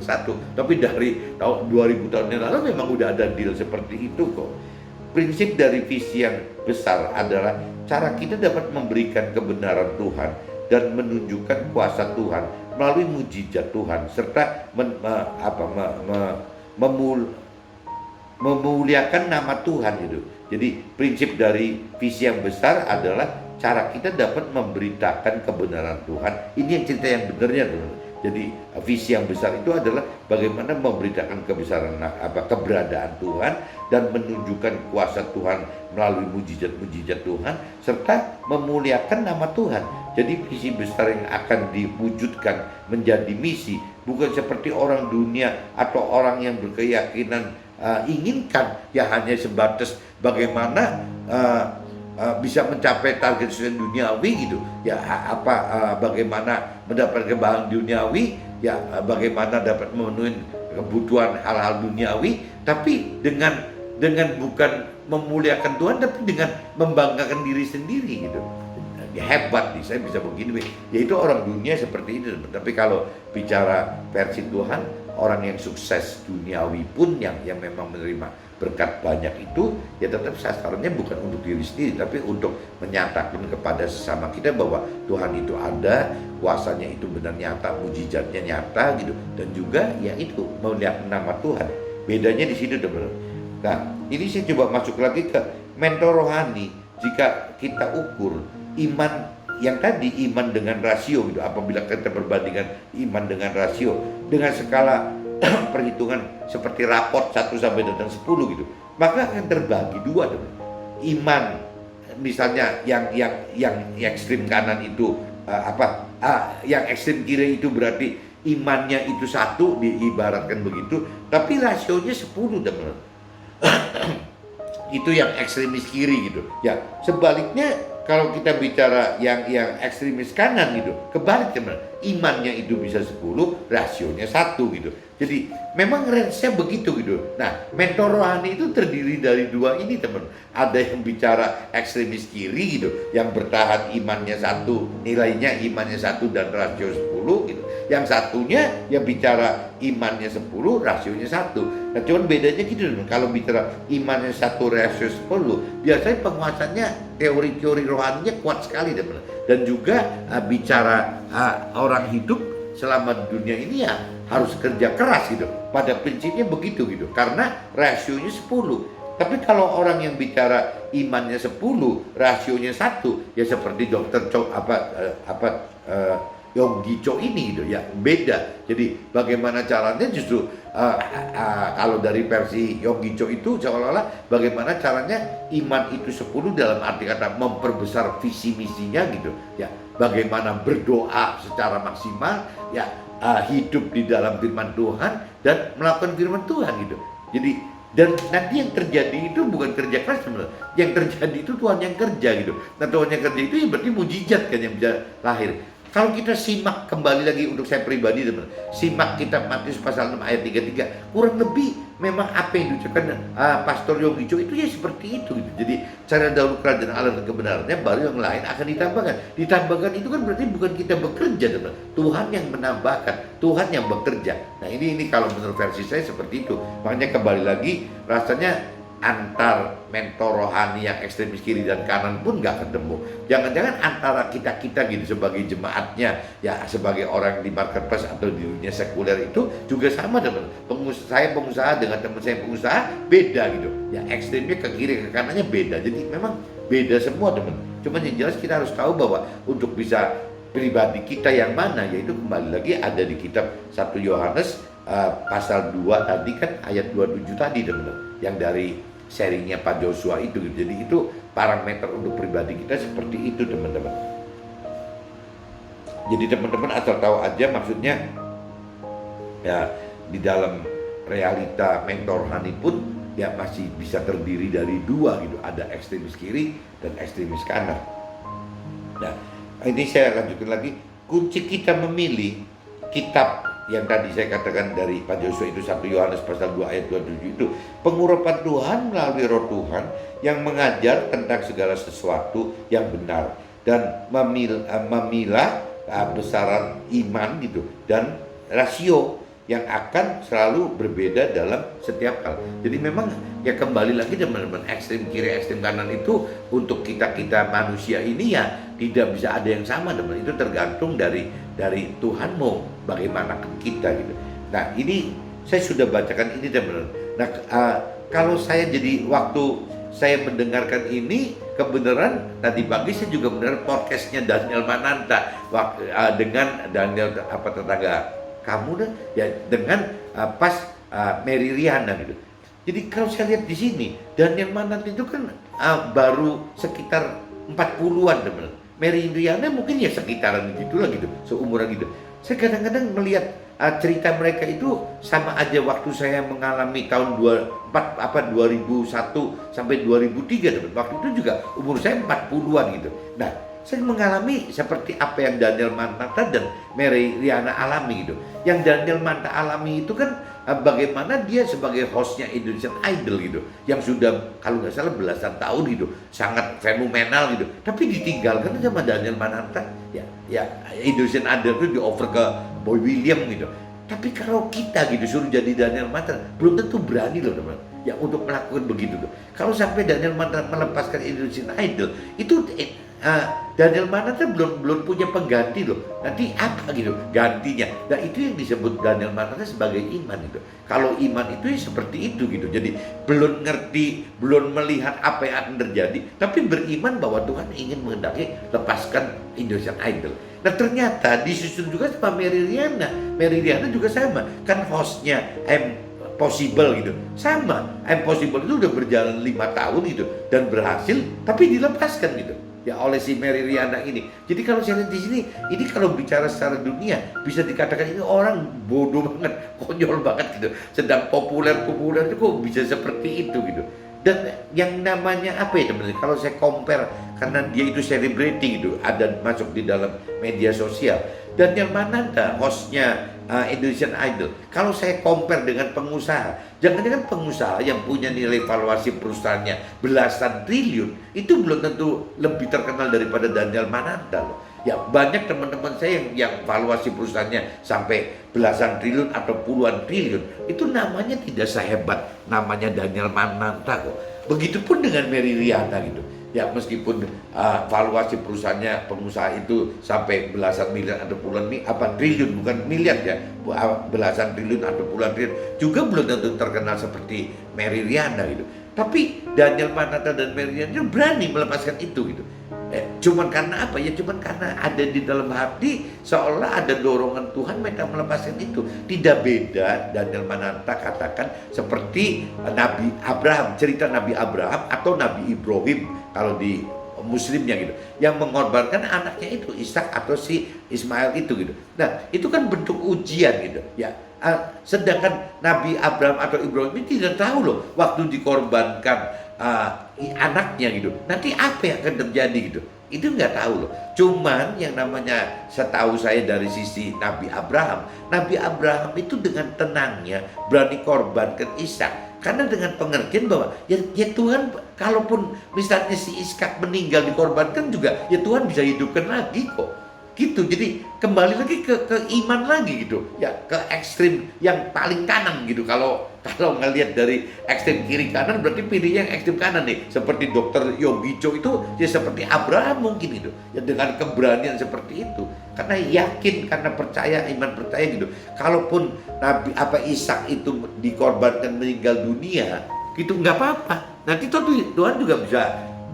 tapi dari tahun 2000 tahun yang lalu memang udah ada deal seperti itu kok. Prinsip dari visi yang besar adalah cara kita dapat memberikan kebenaran Tuhan dan menunjukkan kuasa Tuhan melalui mujizat Tuhan serta memuliakan nama Tuhan gitu. Jadi prinsip dari visi yang besar adalah cara kita dapat memberitakan kebenaran Tuhan. Ini yang cerita yang benarnya teman. Jadi visi yang besar itu adalah bagaimana memberitakan keberadaan Tuhan dan menunjukkan kuasa Tuhan melalui mujizat-mujizat Tuhan serta memuliakan nama Tuhan. Jadi visi besar yang akan diwujudkan menjadi misi, bukan seperti orang dunia atau orang yang berkeyakinan inginkan ya hanya sebatas bagaimana bisa mencapai target sesuai duniawi gitu ya, bagaimana mendapatkan bahan duniawi ya, bagaimana dapat memenuhi kebutuhan hal-hal duniawi, tapi dengan bukan memuliakan Tuhan, tapi dengan membanggakan diri sendiri gitu. Ya, hebat nih saya bisa begini, yaitu orang dunia seperti itu. Tapi kalau bicara versi Tuhan, orang yang sukses duniawi pun yang memang menerima berkat banyak itu ya tetap sasarannya bukan untuk diri sendiri, tapi untuk menyatakan kepada sesama kita bahwa Tuhan itu ada, kuasanya itu benar nyata, mujizatnya nyata gitu, dan juga ya itu melihat nama Tuhan. Bedanya di situ teman-teman. Nah ini saya coba masuk lagi ke mentor rohani. Jika kita ukur iman yang tadi, iman dengan rasio gitu, apabila kita berbandingkan iman dengan rasio dengan skala perhitungan seperti raport 1 sampai dengan 10 gitu, maka akan terbagi dua teman. Iman misalnya yang ekstrim kanan itu yang ekstrim kiri itu berarti imannya itu 1, diibaratkan begitu, tapi rasionya 10 teman. Itu yang ekstremis kiri gitu. Ya, sebaliknya kalau kita bicara yang ekstremis kanan gitu, kebalik teman. Imannya itu bisa 10, rasionya 1 gitu. Jadi memang range-nya begitu gitu. Nah, mentor rohani itu terdiri dari dua ini teman. Ada yang bicara ekstremis kiri gitu, yang bertahan imannya 1, nilainya imannya 1 dan rasio 10 gitu. Yang satunya yang bicara imannya 10, rasionya 1. Nah, cuman bedanya gitu teman. Kalau bicara imannya 1, rasio 10, biasanya penguasanya teori-teori rohaninya kuat sekali teman. Dan juga bicara orang hidup selama di dunia ini ya harus kerja keras gitu. Pada prinsipnya begitu gitu. Karena rasionya 10. Tapi kalau orang yang bicara imannya 10, rasionya 1, ya seperti dokter Yonggi Cho ini gitu ya, beda. Jadi bagaimana caranya justru kalau dari versi Yonggi Cho itu seolah-olah bagaimana caranya iman itu 10 dalam arti kata memperbesar visi misinya gitu ya. Bagaimana berdoa secara maksimal ya, hidup di dalam firman Tuhan dan melakukan firman Tuhan gitu. Jadi dan nanti yang terjadi itu bukan kerja keras sebenarnya. Yang terjadi itu Tuhan yang kerja gitu. Nah Tuhan yang kerja itu ya berarti mujizat kan yang bisa lahir. Kalau kita simak kembali lagi untuk saya pribadi teman, simak kitab Matius pasal 6 ayat 33, kurang lebih memang apa yang diucapkan Pastor Yonggi Cho itu ya seperti itu gitu. Jadi cara dahulu kerajaan Allah dan kebenarannya, baru yang lain akan ditambahkan. Ditambahkan itu kan berarti bukan kita bekerja teman, Tuhan yang menambahkan, Tuhan yang bekerja. Nah ini kalau menurut versi saya seperti itu. Makanya kembali lagi rasanya antar mentor rohani yang ekstremis kiri dan kanan pun nggak ketemu. Jangan-jangan antara kita gitu sebagai jemaatnya ya, sebagai orang di marketplace atau di dunia sekuler itu juga sama teman. Saya pengusaha dengan teman saya pengusaha beda gitu. Ya ekstrimnya ke kiri ke kanannya beda. Jadi memang beda semua teman. Cuman yang jelas kita harus tahu bahwa untuk bisa pribadi kita yang mana, yaitu kembali lagi ada di kitab 1 Yohanes pasal 2 tadi kan, ayat 27 tadi teman-teman, yang dari sharingnya Pak Joshua itu. Jadi itu parameter untuk pribadi kita seperti itu teman-teman. Jadi teman-teman asal tahu aja, maksudnya ya di dalam realita mentor honey pun ya masih bisa terdiri dari dua gitu, ada ekstremis kiri dan ekstremis kanan. Nah ini saya lanjutkan lagi, kunci kita memilih kitab yang tadi saya katakan dari Pak Joshua itu 1 Yohanes pasal 2 ayat 27 itu, pengurapan Tuhan melalui Roh Tuhan yang mengajar tentang segala sesuatu yang benar dan memilah besaran iman gitu dan rasio yang akan selalu berbeda dalam setiap hal. Jadi memang ya kembali lagi teman-teman, ekstrem kiri ekstrem kanan itu untuk kita manusia ini ya tidak bisa ada yang sama teman. Itu tergantung dari Tuhan mau bagaimana kita gitu. Nah ini saya sudah bacakan ini teman-teman. Nah kalau saya jadi waktu saya mendengarkan ini, kebenaran tadi pagi saya juga mendengar podcastnya Daniel Mananta dengan Daniel tetangga kamu dah ya, dengan pas Mary Riana gitu. Jadi kalau saya lihat di sini Daniel Mananta itu kan baru sekitar 40-an teman. Mary Riana mungkin ya sekitaran gitulah gitu, seumuran gitu. Saya kadang-kadang melihat cerita mereka itu sama aja waktu saya mengalami tahun 2001 sampai 2003 teman. Waktu itu juga umur saya 40-an gitu. Nah, saya mengalami seperti apa yang Daniel Mananta dan Mary Riana alami gitu. Yang Daniel Mananta alami itu kan bagaimana dia sebagai hostnya Indonesian Idol gitu, yang sudah kalau nggak salah belasan tahun gitu, sangat fenomenal gitu. Tapi ditinggalkan sama Daniel Mananta, ya Indonesian Idol itu di offer ke Boy William gitu. Tapi kalau kita gitu suruh jadi Daniel Mananta, belum tentu berani loh teman, ya untuk melakukan begitu tuh. Kalau sampai Daniel Mananta melepaskan Indonesian Idol, itu Daniel Mananta belum punya pengganti loh. Nanti apa gitu gantinya? Nah itu yang disebut Daniel Mananta sebagai iman itu. Kalau iman itu ya seperti itu gitu. Jadi belum ngerti, belum melihat apa yang akan terjadi, tapi beriman bahwa Tuhan ingin menghendaki lepaskan Indonesian Idol. Nah ternyata disusun juga sama Mary Riana. Mary Riana juga sama, kan hostnya Possible gitu, sama. Possible itu udah berjalan 5 tahun gitu dan berhasil, tapi dilepaskan gitu ya oleh si Mary Riana ini. Jadi kalau saya lihat di sini, ini kalau bicara secara dunia bisa dikatakan ini orang bodoh banget, konyol banget gitu. Sedang populer itu kok bisa seperti itu gitu. Dan yang namanya apa ya teman-teman? Kalau saya compare, karena dia itu selebriti gitu, ada masuk di dalam media sosial. Dan yang mana hostnya Indonesian Idol, kalau saya compare dengan pengusaha, jangan-jangan pengusaha yang punya nilai valuasi perusahaannya belasan triliun, itu belum tentu lebih terkenal daripada Daniel Mananta loh. Ya banyak teman-teman saya yang valuasi perusahaannya sampai belasan triliun atau puluhan triliun, itu namanya tidak sehebat namanya Daniel Mananta kok. Begitupun dengan Mary Riana gitu. Ya meskipun valuasi perusahaannya pengusaha itu sampai belasan miliar atau puluhan triliun, bukan miliar ya, belasan triliun atau puluhan triliun, juga belum tentu terkenal seperti Mary Riana gitu. Tapi Daniel Mananta dan Mary Riana berani melepaskan itu gitu. Cuman karena apa ya? Cuman karena ada di dalam hati, seolah ada dorongan Tuhan mereka melepaskan itu. Tidak beda Daniel Mananta katakan seperti Nabi Abraham, cerita Nabi Abraham atau Nabi Ibrahim kalau di Muslimnya gitu, yang mengorbankan anaknya itu Ishak atau si Ismail itu gitu. Nah itu kan bentuk ujian gitu ya. Sedangkan Nabi Abraham atau Ibrahim ini tidak tahu loh waktu dikorbankan anaknya gitu, nanti apa yang akan terjadi gitu, itu nggak tahu loh. Cuman yang namanya setahu saya dari sisi Nabi Abraham itu dengan tenangnya berani korbankan Ishak, karena dengan pengertian bahwa ya Tuhan, kalaupun misalnya si Ishak meninggal dikorbankan juga, ya Tuhan bisa hidupkan lagi kok gitu. Jadi kembali lagi ke iman lagi gitu ya, ke ekstrim yang paling kanan gitu. Kalau ngelihat dari ekstrem kiri kanan, berarti pilih yang ekstrem kanan nih, seperti Dr. Yogicho itu ya seperti Abraham mungkin gitu ya, dengan keberanian seperti itu, karena yakin, karena percaya, iman percaya gitu. Kalaupun Nabi Ishak itu dikorbankan meninggal dunia gitu, nggak apa-apa, nanti Tuhan juga bisa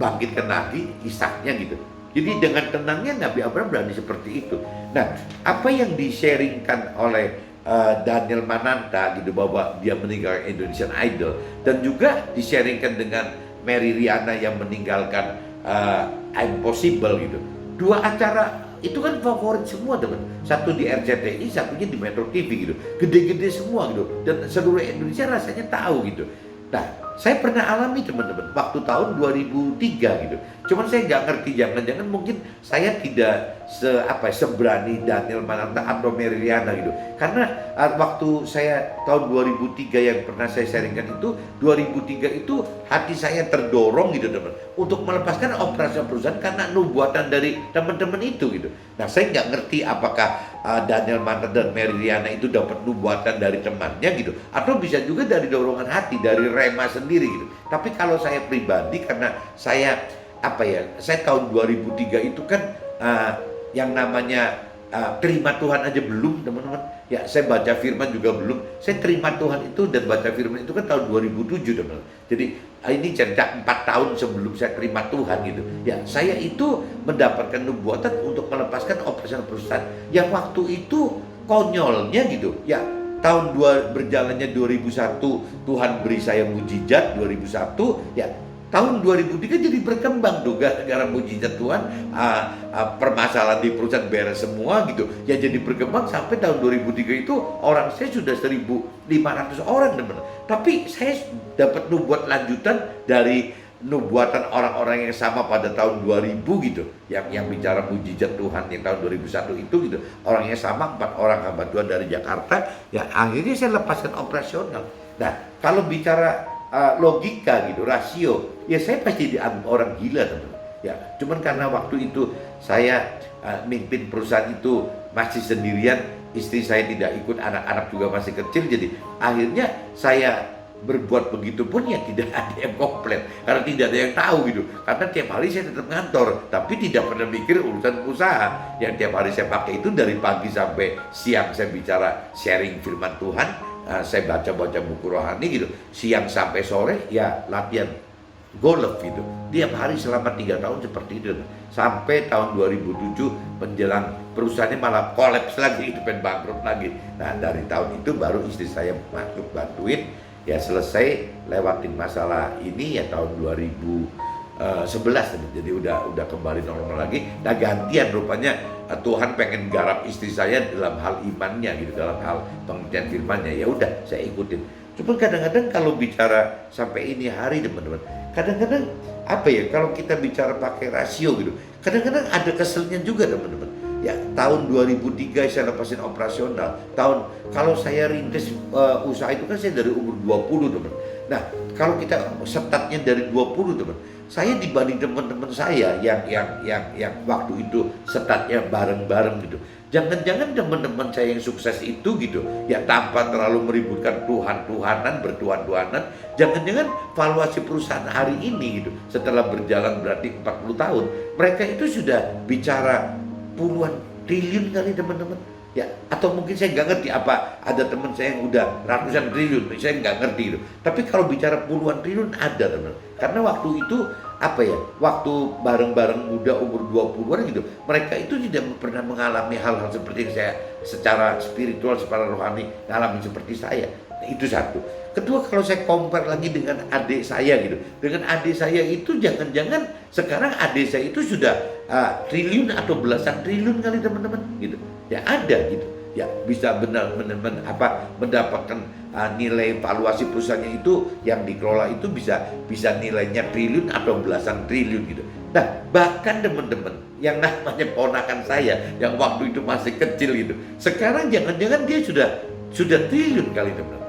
bangkitkan lagi Ishaknya gitu. Jadi dengan tenangnya Nabi Abraham berani seperti itu. Nah, apa yang di-sharingkan oleh Daniel Mananta gitu, bahwa dia meninggalkan Indonesian Idol, dan juga di-sharingkan dengan Mary Riana yang meninggalkan I'm Possible gitu. Dua acara itu kan favorit semua teman. Satu di RCTI, satunya di Metro TV gitu. Gede-gede semua gitu. Dan seluruh Indonesia rasanya tahu gitu. Nah, saya pernah alami teman-teman waktu tahun 2003 gitu. Cuman saya nggak ngerti, jangan-jangan mungkin saya tidak seberani Daniel Mananta atau Mary Riana gitu. Karena waktu saya tahun 2003 yang pernah saya sharingkan itu, 2003 itu hati saya terdorong gitu teman, untuk melepaskan operasi perusahaan karena nubuatan dari teman-teman itu gitu. Nah, saya nggak ngerti apakah Daniel Mananta dan Mary Riana itu dapat nubuatan dari temannya gitu, atau bisa juga dari dorongan hati dari Rema sendiri gitu. Tapi kalau saya pribadi, karena saya saya tahun 2003 itu kan yang namanya terima Tuhan aja belum teman-teman. Ya, saya baca firman juga belum. Saya terima Tuhan itu dan baca firman itu kan tahun 2007 teman-teman. Jadi ini cerita 4 tahun sebelum saya terima Tuhan gitu. Ya, saya itu mendapatkan nubuatan untuk melepaskan operasional perusahaan yang waktu itu konyolnya gitu. Ya, berjalannya 2001 Tuhan beri saya mujizat 2001, ya tahun 2003 jadi berkembang tuh gara-gara mujizat Tuhan, permasalahan di perusahaan beres semua gitu. Ya jadi berkembang sampai tahun 2003 itu orang saya sudah 1.500 orang teman. Tapi saya dapat nubuat lanjutan dari nubuatan orang-orang yang sama pada tahun 2000 gitu. Yang bicara mujizat Tuhan yang tahun 2001 itu gitu. Orangnya sama, 4 orang hamba Tuhan dari Jakarta. Ya akhirnya saya lepaskan operasional. Nah, kalau bicara logika gitu, rasio, ya saya pasti dianggap orang gila teman. Ya, cuman karena waktu itu saya mimpin perusahaan itu masih sendirian, istri saya tidak ikut, anak-anak juga masih kecil, jadi akhirnya saya berbuat begitu pun ya tidak ada yang komplain, karena tidak ada yang tahu gitu. Karena tiap hari saya tetap ngantor, tapi tidak pernah mikir urusan usaha. Yang tiap hari saya pakai itu dari pagi sampai siang saya bicara sharing firman Tuhan. Saya baca-baca buku rohani gitu, siang sampai sore ya latihan golf gitu, tiap hari selama 3 tahun seperti itu, sampai tahun 2007 menjelang perusahaannya malah kolaps lagi, itu bangkrut lagi. Nah, dari tahun itu baru istri saya masuk bantuin, ya selesai lewatin masalah ini ya tahun 2011, jadi udah kembali normal lagi. Nah, gantian rupanya Tuhan pengen garap istri saya dalam hal imannya gitu, dalam hal pengertian firmannya. Ya udah saya ikutin. Cuma kadang-kadang kalau bicara sampai ini hari teman-teman, kadang-kadang kalau kita bicara pakai rasio gitu, kadang-kadang ada keselnya juga teman-teman. Ya tahun 2003 saya lepasin operasional. Kalau saya rintis usaha itu kan saya dari umur 20 teman. Nah, kalau kita startnya dari 20 teman, saya dibanding teman-teman saya yang waktu itu startnya bareng-bareng gitu. Jangan-jangan teman-teman saya yang sukses itu gitu, ya tanpa terlalu meributkan Tuhan-Tuhanan, bertuhan-tuhanan, jangan-jangan valuasi perusahaan hari ini gitu, setelah berjalan berarti 40 tahun, mereka itu sudah bicara puluhan triliun kali teman-teman. Ya, atau mungkin saya nggak ngerti, apa ada teman saya yang udah ratusan triliun, saya nggak ngerti itu. Tapi kalau bicara puluhan triliun ada teman. Karena waktu itu waktu bareng-bareng muda umur 20-an gitu, mereka itu tidak pernah mengalami hal-hal seperti yang saya secara spiritual, secara rohani ngalamin seperti saya. Nah, itu satu. Kedua, kalau saya compare lagi dengan adik saya gitu, dengan adik saya itu jangan-jangan sekarang adik saya itu sudah triliun atau belasan triliun kali teman-teman gitu. Ya ada gitu. Ya bisa benar-benar mendapatkan nilai valuasi perusahaannya itu yang dikelola itu bisa nilainya triliun atau belasan triliun gitu. Nah, bahkan teman-teman yang namanya ponakan saya yang waktu itu masih kecil gitu, sekarang jangan-jangan dia sudah triliun kali teman-teman.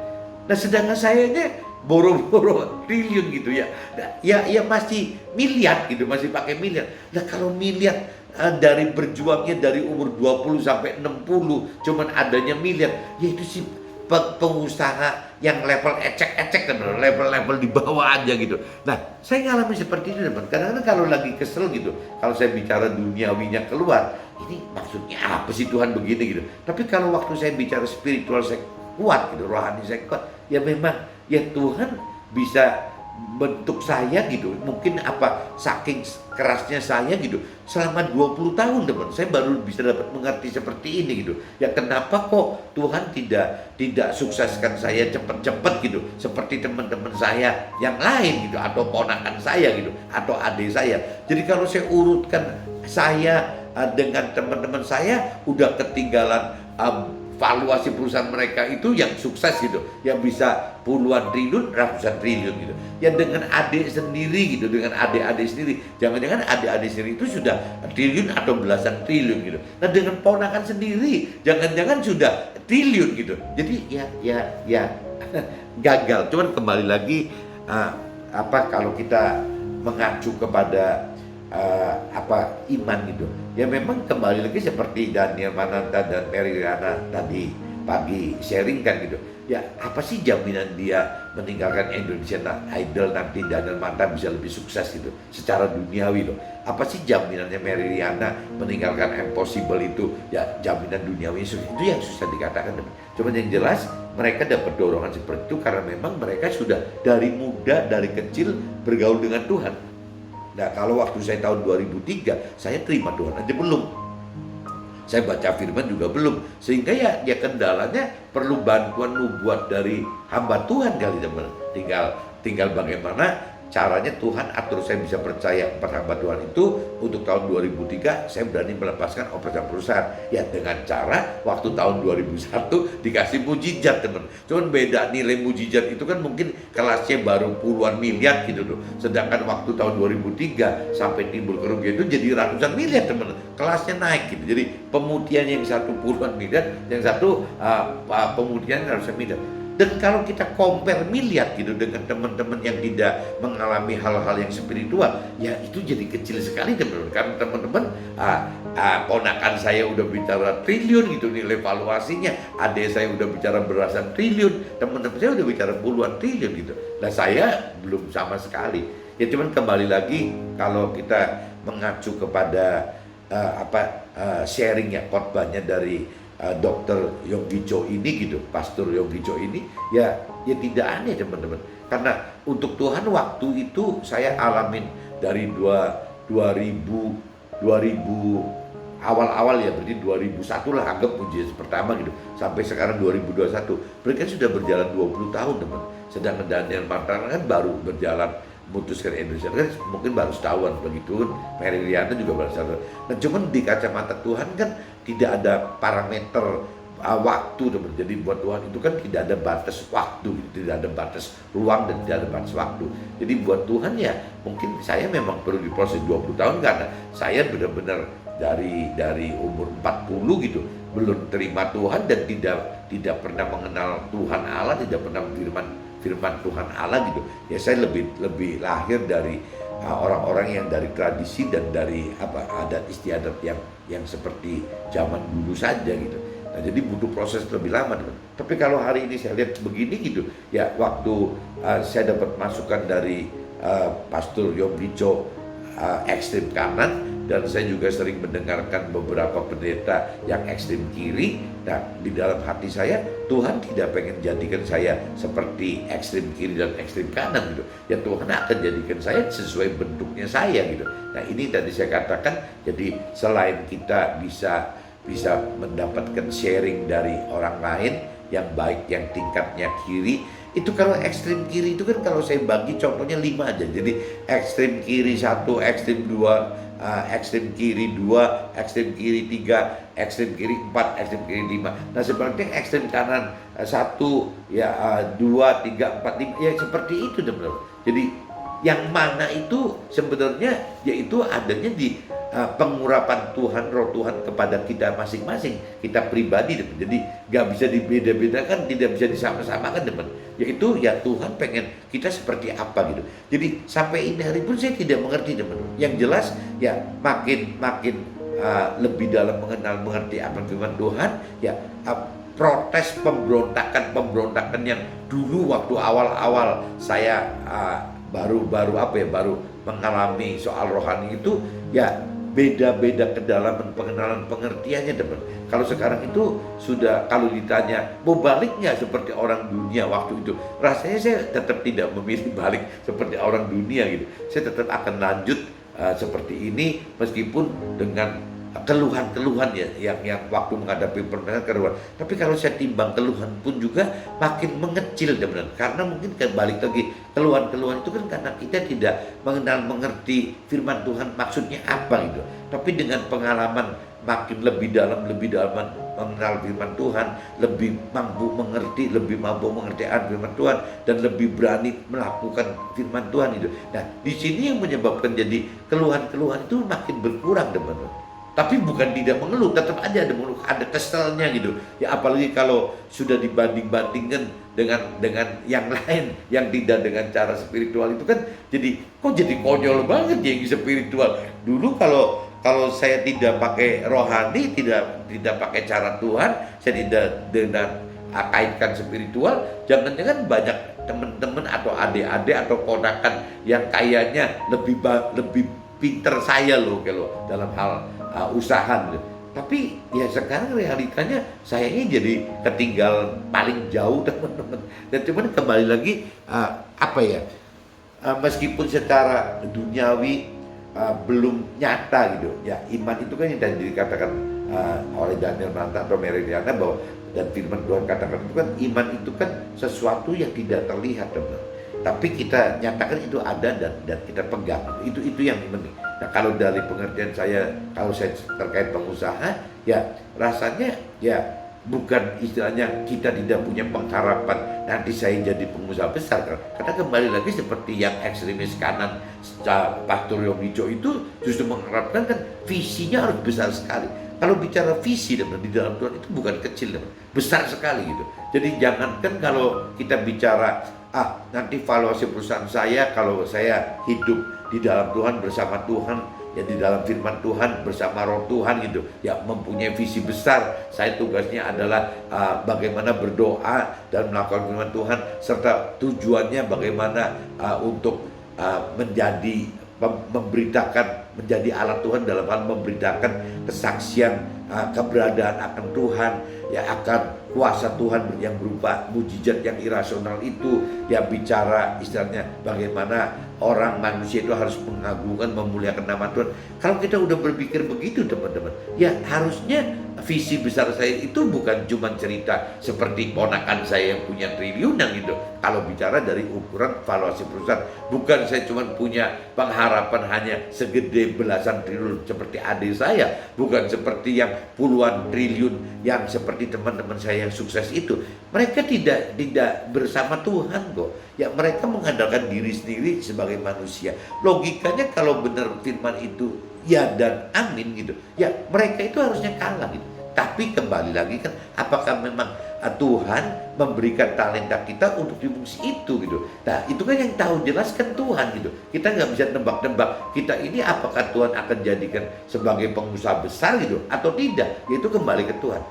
Nah, sedangkan sayanya boro-boro triliun gitu ya. Nah, ya masih miliar gitu, masih pakai miliar. Nah, kalau miliar dari berjuangnya dari umur 20 sampai 60 cuman adanya miliar, yaitu si pengusaha yang level ecek-ecek teman, level-level di bawah aja gitu. Nah, saya ngalami seperti itu teman. Kadang-kadang kalau lagi kesel gitu, kalau saya bicara duniawinya keluar, ini maksudnya apa sih Tuhan begini gitu. Tapi kalau waktu saya bicara spiritual saya kuat gitu, rohani saya kuat, ya memang ya Tuhan bisa bentuk saya gitu, mungkin saking kerasnya saya gitu, selama 20 tahun teman, saya baru bisa dapat mengerti seperti ini gitu. Ya kenapa kok Tuhan tidak sukseskan saya cepat-cepat gitu, seperti teman-teman saya yang lain gitu, atau ponakan saya gitu, atau adik saya. Jadi kalau saya urutkan saya dengan teman-teman saya, udah ketinggalan valuasi perusahaan mereka itu yang sukses gitu, yang bisa puluhan triliun, ratusan triliun gitu. Ya dengan adik sendiri gitu, dengan adik-adik sendiri, jangan-jangan adik-adik sendiri itu sudah triliun atau belasan triliun gitu. Nah dengan ponakan sendiri, jangan-jangan sudah triliun gitu. Jadi ya gagal. Cuman kembali lagi kalau kita mengacu kepada iman gitu. Ya memang kembali lagi seperti Daniel Mananta dan Mary Riana tadi pagi sharing kan gitu. Ya apa sih jaminan dia meninggalkan Indonesian Idol nanti Daniel Mananta bisa lebih sukses gitu secara duniawi loh. Apa sih jaminannya Mary Riana meninggalkan Impossible itu? Ya jaminan duniawi itu yang susah dikatakan. Cuman yang jelas mereka dapat dorongan seperti itu karena memang mereka sudah dari muda, dari kecil bergaul dengan Tuhan. Nah kalau waktu saya tahun 2003, saya terima Tuhan aja belum. Saya baca firman juga belum. Sehingga ya kendalanya perlu bantuan nubuat dari hamba Tuhan kali teman. Tinggal bagaimana caranya Tuhan atur saya bisa percaya kepada hamba Tuhan itu. Untuk tahun 2003 saya berani melepaskan operasional perusahaan. Ya dengan cara waktu tahun 2001 dikasih mujizat teman. Cuman beda nilai mujizat itu kan mungkin kelasnya baru puluhan miliar gitu loh. Sedangkan waktu tahun 2003 sampai timbul kerugian itu jadi ratusan miliar teman. Kelasnya naik gitu. Jadi pemutihan yang satu puluhan miliar, yang satu pemutihan ratusan miliar. Dan kalau kita compare miliar gitu dengan teman-teman yang tidak mengalami hal-hal yang spiritual, ya itu jadi kecil sekali teman-teman. Karena teman-teman ponakan saya udah bicara triliun gitu nilai valuasinya, adik saya udah bicara belasan triliun, teman-teman saya udah bicara puluhan triliun gitu. Nah saya belum sama sekali. Ya cuman kembali lagi kalau kita mengacu kepada sharing ya khotbahnya dari Dr. Yonggi Cho ini gitu, Pastor Yonggi Cho ini ya tidak aneh teman-teman. Karena untuk Tuhan waktu itu saya alamin dari 2000 awal-awal ya, berarti 2001 lah anggap mujizat pertama gitu, sampai sekarang 2021. Mereka sudah berjalan 20 tahun teman. Sedangkan Daniel Mantan kan baru berjalan memutuskan Indonesia kan mungkin baru setahun, begitu Mary Riana juga baru setahun. Nah cuman di kacamata Tuhan kan tidak ada parameter waktu teman. Jadi buat Tuhan itu kan tidak ada batas waktu, tidak ada batas ruang dan tidak ada batas waktu. Jadi buat Tuhan ya mungkin saya memang perlu diproses 20 tahun karena saya benar-benar dari umur 40 gitu belum terima Tuhan dan tidak pernah mengenal Tuhan Allah, tidak pernah firman Tuhan Allah gitu. Ya saya lebih lahir dari orang-orang yang dari tradisi dan dari adat istiadat yang seperti zaman dulu saja gitu. Nah, jadi butuh proses lebih lama teman. Tapi kalau hari ini saya lihat begini gitu, ya waktu saya dapat masukan dari Pastor Yonggi Cho ekstrem kanan, dan saya juga sering mendengarkan beberapa pendeta yang ekstrem kiri. Nah di dalam hati saya Tuhan tidak pengen jadikan saya seperti ekstrem kiri dan ekstrem kanan gitu. Ya Tuhan akan jadikan saya sesuai bentuknya saya gitu. Nah ini tadi saya katakan, jadi selain kita bisa mendapatkan sharing dari orang lain yang baik, yang tingkatnya kiri, itu kalau ekstrem kiri itu kan kalau saya bagi contohnya 5 aja. Jadi ekstrem kiri 1, ekstrem 2, ekstrem kiri 2, ekstrem kiri 3, ekstrem kiri 4, ekstrem kiri 5. Nah sebenarnya ekstrem kanan 1, 2, 3, 4, 5 ya seperti itu teman-teman. Jadi yang mana itu sebenarnya yaitu adanya di pengurapan Tuhan, roh Tuhan kepada kita masing-masing, kita pribadi teman. Jadi gak bisa dibeda-bedakan, tidak bisa disama-samakan teman. Yaitu ya Tuhan pengen kita seperti apa gitu. Jadi sampai ini hari pun saya tidak mengerti teman. Yang jelas ya makin lebih dalam mengerti apa firman Tuhan ya. Protes pemberontakan yang dulu waktu awal-awal saya baru mengalami soal rohani itu ya beda-beda kedalaman pengenalan pengertiannya teman. Kalau sekarang itu sudah, kalau ditanya mau balik nggak seperti orang dunia waktu itu, rasanya saya tetap tidak memilih balik seperti orang dunia gitu. Saya tetap akan lanjut seperti ini meskipun dengan keluhan-keluhan ya, yang waktu menghadapi permasalahan keluhan. Tapi kalau saya timbang keluhan pun juga makin mengecil teman, karena mungkin balik lagi keluhan-keluhan itu kan karena kita tidak mengerti firman Tuhan maksudnya apa gitu. Tapi dengan pengalaman makin lebih dalam mengenal firman Tuhan, lebih mampu mengerti firman Tuhan, dan lebih berani melakukan firman Tuhan itu. Nah, di sini yang menyebabkan jadi keluhan-keluhan itu makin berkurang teman-teman. Tapi bukan tidak mengeluh, tetap aja ada mengeluh, ada keselnya gitu. Ya apalagi kalau sudah dibanding-bandingkan dengan yang lain yang tidak dengan cara spiritual itu kan jadi konyol banget ya yang spiritual. Dulu kalau saya tidak pakai rohani, tidak pakai cara Tuhan, saya tidak dengan kaitkan spiritual, jangan-jangan banyak teman-teman atau adik-adik atau ponakan yang kayaknya lebih pinter saya loh kalau dalam hal usaha gitu. Tapi ya sekarang realitanya saya ini jadi ketinggal paling jauh teman-teman. Dan cuman kembali lagi meskipun secara duniawi belum nyata gitu ya, iman itu kan yang tadi dikatakan oleh Daniel Mananta atau Meridiana bahwa, dan firman Tuhan katakan itu kan, iman itu kan sesuatu yang tidak terlihat teman, tapi kita nyatakan itu ada dan kita pegang. Itu yang penting. Nah, kalau dari pengertian saya, kalau saya terkait pengusaha, ya rasanya ya bukan istilahnya kita tidak punya pengharapan nanti saya jadi pengusaha besar, karena kembali lagi seperti yang ekstremis kanan Pastor Yogijo itu justru mengharapkan kan visinya harus besar sekali. Kalau bicara visi teman, di dalam Tuhan itu bukan kecil teman, besar sekali gitu. Jadi jangankan kalau kita bicara nanti valuasi perusahaan saya kalau saya hidup di dalam Tuhan, bersama Tuhan, ya di dalam firman Tuhan, bersama roh Tuhan gitu, ya mempunyai visi besar. Saya tugasnya adalah bagaimana berdoa dan melakukan firman Tuhan, serta tujuannya bagaimana untuk memberitakan, menjadi alat Tuhan dalam hal memberitakan kesaksian keberadaan akan Tuhan, ya akan kuasa Tuhan yang berupa mujizat yang irasional itu, ya bicara istilahnya bagaimana orang manusia itu harus mengagungkan, memuliakan nama Tuhan. Kalau kita udah berpikir begitu teman-teman, ya harusnya visi besar saya itu bukan cuma cerita seperti ponakan saya yang punya triliunan gitu. Kalau bicara dari ukuran valuasi perusahaan, bukan saya cuma punya pengharapan hanya segede belasan triliun seperti adik saya, bukan seperti yang puluhan triliun yang seperti teman-teman saya yang sukses itu. Mereka tidak bersama Tuhan kok. Ya mereka mengandalkan diri sendiri sebagai manusia. Logikanya kalau benar firman itu ya dan amin gitu, ya mereka itu harusnya kalah gitu. Tapi kembali lagi kan, apakah memang Tuhan memberikan talenta kita untuk di fungsi itu gitu. Nah itu kan yang tahu jelas kan Tuhan gitu. Kita nggak bisa nebak-nebak kita ini apakah Tuhan akan jadikan sebagai pengusaha besar gitu atau tidak. Yaitu kembali ke Tuhan.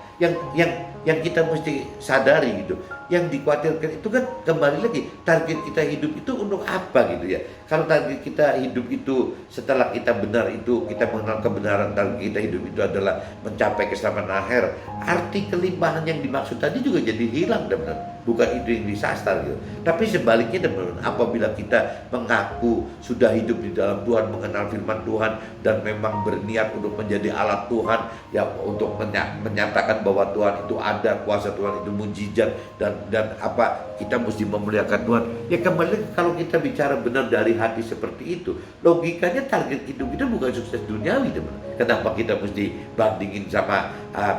Yang kita mesti sadari gitu, yang dikhawatirkan itu kan kembali lagi target kita hidup itu untuk apa gitu ya. Kalau target kita hidup itu setelah kita benar itu, kita mengenal kebenaran, target kita hidup itu adalah mencapai keselamatan akhir, arti kelimpahan yang dimaksud tadi juga jadi hilang teman-teman. Bukan itu yang disasar gitu. Tapi sebaliknya teman-teman, apabila kita mengaku sudah hidup di dalam Tuhan, mengenal firman Tuhan, dan memang berniat untuk menjadi alat Tuhan, ya untuk menyatakan bahwa Tuhan itu ada, kuasa Tuhan itu mujizat, dan kita mesti memuliakan Tuhan. Ya kembali kalau kita bicara benar dari hati seperti itu, logikanya target hidup kita bukan sukses duniawi teman. Kenapa kita mesti bandingin sama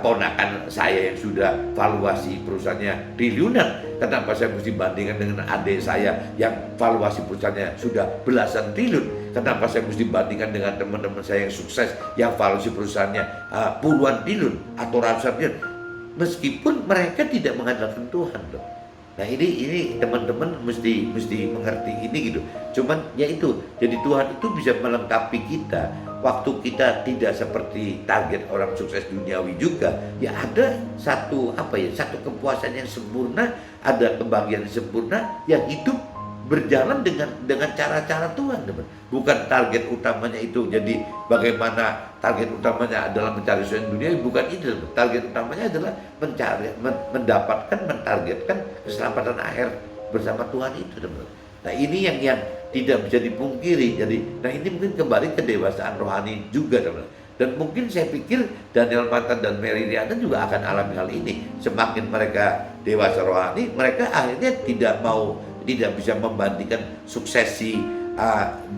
ponakan saya yang sudah valuasi perusahaannya triliunan? Kenapa saya mesti bandingkan dengan adik saya yang valuasi perusahaannya sudah belasan triliun? Kenapa saya mesti bandingkan dengan teman-teman saya yang sukses yang valuasi perusahaannya puluhan triliun atau ratusan triliun? Meskipun mereka tidak mengandalkan Tuhan loh. Nah ini teman-teman mesti mengerti ini gitu. Cuman ya itu, jadi Tuhan itu bisa melengkapi kita waktu kita tidak seperti target orang sukses duniawi juga. Ya ada satu kepuasan yang sempurna, ada kebahagiaan yang sempurna, yang hidup berjalan dengan cara-cara Tuhan, teman. Bukan target utamanya itu jadi bagaimana target utamanya adalah mencari sesuatu dunia, bukan itu, teman. Target utamanya adalah mencari, mendapatkan, mentargetkan keselamatan akhir bersama Tuhan itu, teman. Nah ini yang tidak bisa dipungkiri. Jadi, nah ini mungkin kembali ke dewasaan rohani juga, teman. Dan mungkin saya pikir Daniel Mantan dan Mary Riana juga akan alami hal ini. Semakin mereka dewasa rohani, mereka akhirnya tidak bisa membandingkan suksesi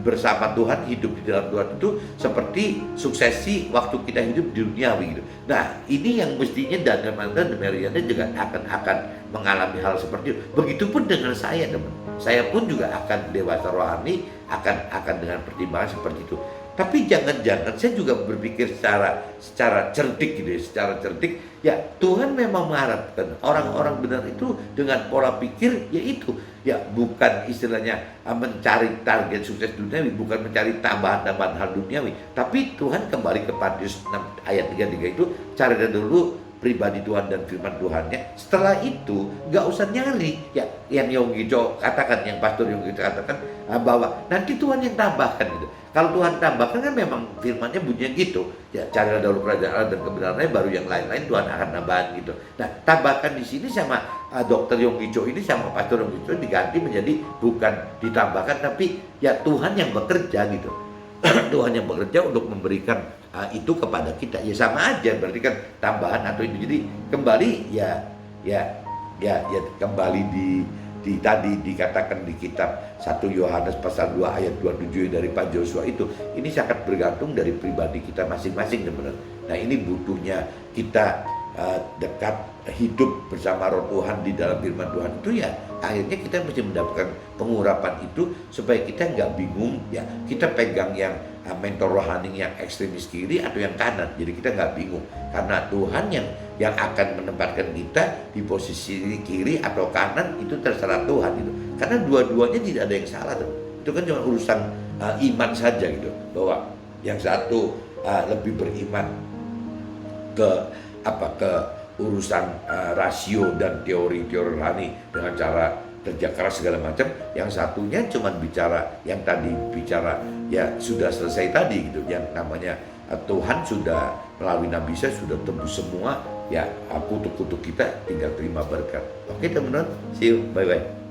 bersama Tuhan, hidup di dalam Tuhan itu seperti suksesi waktu kita hidup di duniawi gitu. Nah ini yang mestinya Daniel Mantan dan Mary Riana juga akan mengalami hal seperti itu. Begitupun dengan saya, teman. Saya pun juga akan dewasa rohani, akan dengan pertimbangan seperti itu. Tapi jangan-jangan saya juga berpikir secara cerdik gitu ya, secara cerdik ya Tuhan memang mengharapkan orang-orang benar itu dengan pola pikir yaitu ya bukan istilahnya mencari target sukses duniawi, bukan mencari tambahan-tambahan hal duniawi, tapi Tuhan kembali ke Matius 6 ayat 33 itu cari dulu pribadi Tuhan dan firman Tuhannya. Setelah itu nggak usah nyari ya yang Yonggi Jo katakan, yang Pastor Yonggi katakan bahwa nanti Tuhan yang tambahkan gitu. Kalau Tuhan tambahkan kan memang firmannya bunyinya gitu ya, carilah dahulu kerajaan Allah dan kebenarannya, baru yang lain-lain Tuhan akan tambahan gitu. Nah tambahkan di sini sama Dr. Yonggi Jo ini sama Pastor Yonggi Jo diganti menjadi bukan ditambahkan tapi ya Tuhan yang bekerja gitu. Tuhan yang bekerja untuk memberikan itu kepada kita, ya sama aja berarti kan tambahan atau itu. Jadi kembali ya kembali di tadi dikatakan di kitab 1 Yohanes pasal 2 ayat 27 dari Pak Joshua itu, ini sangat bergantung dari pribadi kita masing-masing, teman-teman. Nah ini butuhnya kita dekat hidup bersama Roh Tuhan di dalam firman Tuhan itu ya akhirnya kita mesti mendapatkan pengurapan itu supaya kita nggak bingung ya, kita pegang yang mentor rohani yang ekstremis kiri atau yang kanan, jadi kita nggak bingung karena Tuhan yang akan menempatkan kita di posisi kiri atau kanan itu terserah Tuhan gitu, karena dua-duanya tidak ada yang salah tuh. Itu kan cuma urusan iman saja gitu, bahwa yang satu lebih beriman ke urusan rasio dan teori-teori rohani dengan cara kerja keras segala macam, yang satunya cuma bicara yang tadi bicara ya sudah selesai tadi gitu, yang namanya Tuhan sudah melalui Nabi Isa sudah tembus semua ya, kutuk-kutuk kita tinggal terima berkat. Oke teman-teman, see you, bye-bye.